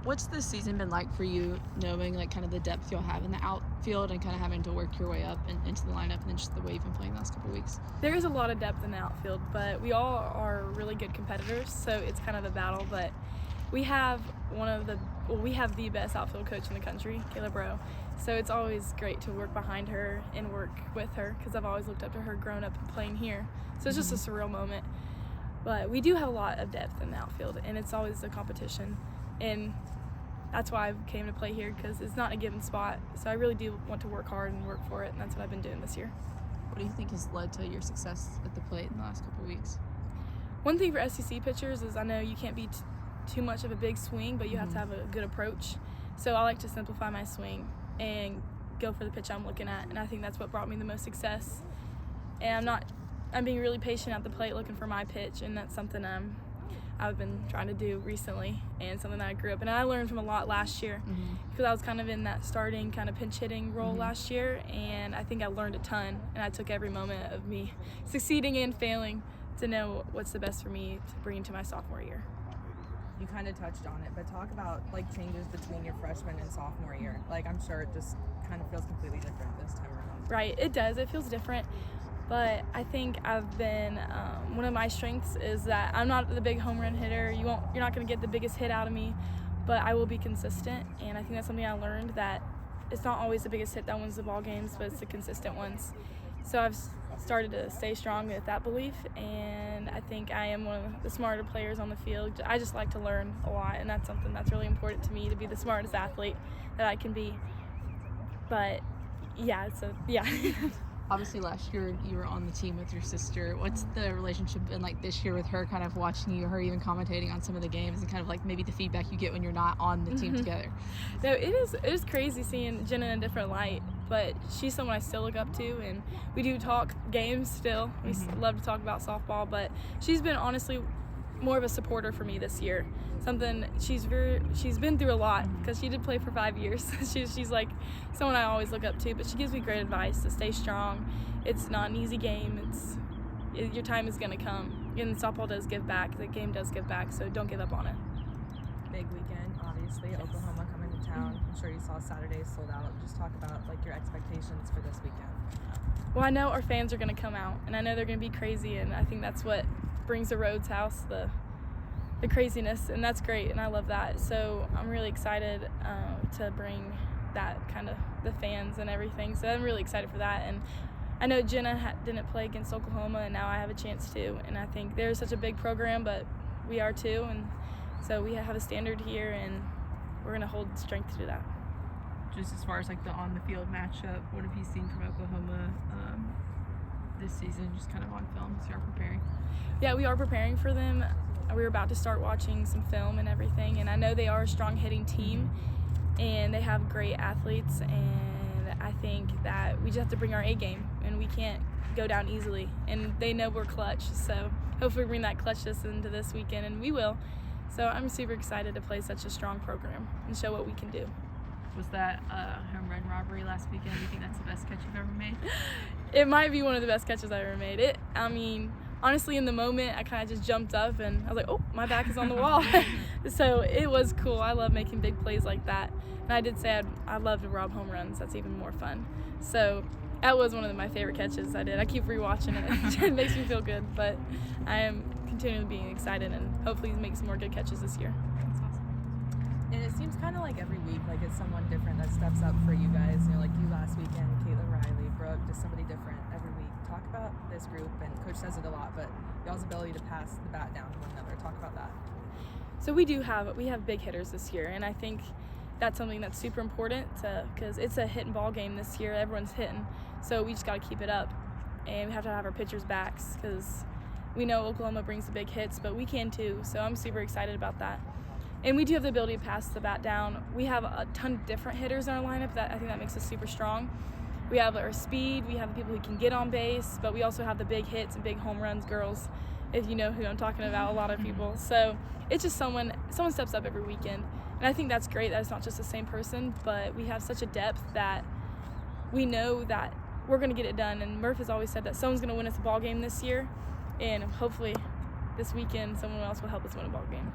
What's this season been like for you, knowing like kind of the depth you'll have in the outfield and kind of having to work your way up and into the lineup, and then just the way you've been playing the last couple of weeks? There is a lot of depth in the outfield, but we all are really good competitors, so it's kind of a battle. But we have we have the best outfield coach in the country, Kayla Bro. So it's always great to work behind her and work with her, because I've always looked up to her growing up and playing here. So it's just a surreal moment. But we do have a lot of depth in the outfield, and it's always a competition. And that's why I came to play here, because it's not a given spot. So I really do want to work hard and work for it, and that's what I've been doing this year. What do you think has led to your success at the plate in the last couple of weeks? One thing for SEC pitchers is I know you can't be too much of a big swing, but you have to have a good approach. So I like to simplify my swing and go for the pitch I'm looking at, and I think that's what brought me the most success. And I'm being really patient at the plate looking for my pitch, and that's something I've been trying to do recently, and something that I grew up in. And I learned from a lot last year, because I was kind of in that starting kind of pinch hitting role last year, and I think I learned a ton, and I took every moment of me succeeding and failing to know what's the best for me to bring into my sophomore year. You kind of touched on it, but talk about like changes between your freshman and sophomore year. Like, I'm sure it just kind of feels completely different this time around. Right, it does. It feels different. But I think I've been, one of my strengths is that I'm not the big home run hitter. You're not going to get the biggest hit out of me, but I will be consistent. And I think that's something I learned, that it's not always the biggest hit that wins the ball games, but it's the consistent ones. So I've started to stay strong with that belief, and I think I am one of the smarter players on the field. I just like to learn a lot, and that's something that's really important to me, to be the smartest athlete that I can be. But yeah, Obviously, last year you were on the team with your sister. What's the relationship been like this year with her, kind of watching you, her even commentating on some of the games, and kind of like maybe the feedback you get when you're not on the team together? No, it is crazy seeing Jenna in a different light, but she's someone I still look up to, and we do talk games still. We love to talk about softball, but she's been honestly more of a supporter for me this year. She's been through a lot, because she did play for 5 years. she's like someone I always look up to, but she gives me great advice to stay strong. It's not an easy game. Your time is going to come, and softball does give back. The game does give back, so don't give up on it. Big weekend, obviously. Yes. Oklahoma coming to town. I'm sure you saw Saturday's sold out. Just talk about like your expectations for this weekend. Well, I know our fans are going to come out, and I know they're going to be crazy, and I think that's what brings the Rhoads house, the craziness, and that's great, and I love that. So I'm really excited to bring that kind of the fans and everything. So I'm really excited for that. And I know Jenna didn't play against Oklahoma, and now I have a chance to. And I think they're such a big program, but we are too. And so we have a standard here, and we're going to hold strength to do that. Just as far as like the on the field matchup, what have you seen from Oklahoma this season, just kind of on film as you're preparing? Yeah, we are preparing for them. We were about to start watching some film and everything, and I know they are a strong hitting team, and they have great athletes, and I think that we just have to bring our A game, and we can't go down easily, and they know we're clutch, so hopefully we bring that clutchness into this weekend, and we will. So I'm super excited to play such a strong program and show what we can do. Was that home run robbery last weekend? Do you think that's the best catch you've ever made? It might be one of the best catches I've ever made. Honestly, in the moment, I kind of just jumped up, and I was like, oh, my back is on the wall. So it was cool. I love making big plays like that. And I did say I'd love to rob home runs. That's even more fun. So that was one of my favorite catches I did. I keep rewatching it. It makes me feel good. But I am continually being excited, and hopefully make some more good catches this year. That's awesome. And it seems kind of like every week, like it's someone different that steps up for you guys. You know, like you last weekend, Caitlin Riley, Brooke, just somebody different every week. Talk about this group, and Coach says it a lot, but y'all's ability to pass the bat down to one another. Talk about that. So we have big hitters this year, and I think that's something that's super important because it's a hit and ball game this year. Everyone's hitting, so we just got to keep it up, and we have to have our pitchers' backs, because we know Oklahoma brings the big hits, but we can too. So I'm super excited about that. And we do have the ability to pass the bat down. We have a ton of different hitters in our lineup. I think that makes us super strong. We have our speed, we have the people who can get on base, but we also have the big hits and big home runs girls, if you know who I'm talking about, a lot of people. So it's just someone steps up every weekend. And I think that's great that it's not just the same person, but we have such a depth that we know that we're going to get it done. And Murph has always said that someone's going to win us a ball game this year, and hopefully this weekend someone else will help us win a ball game.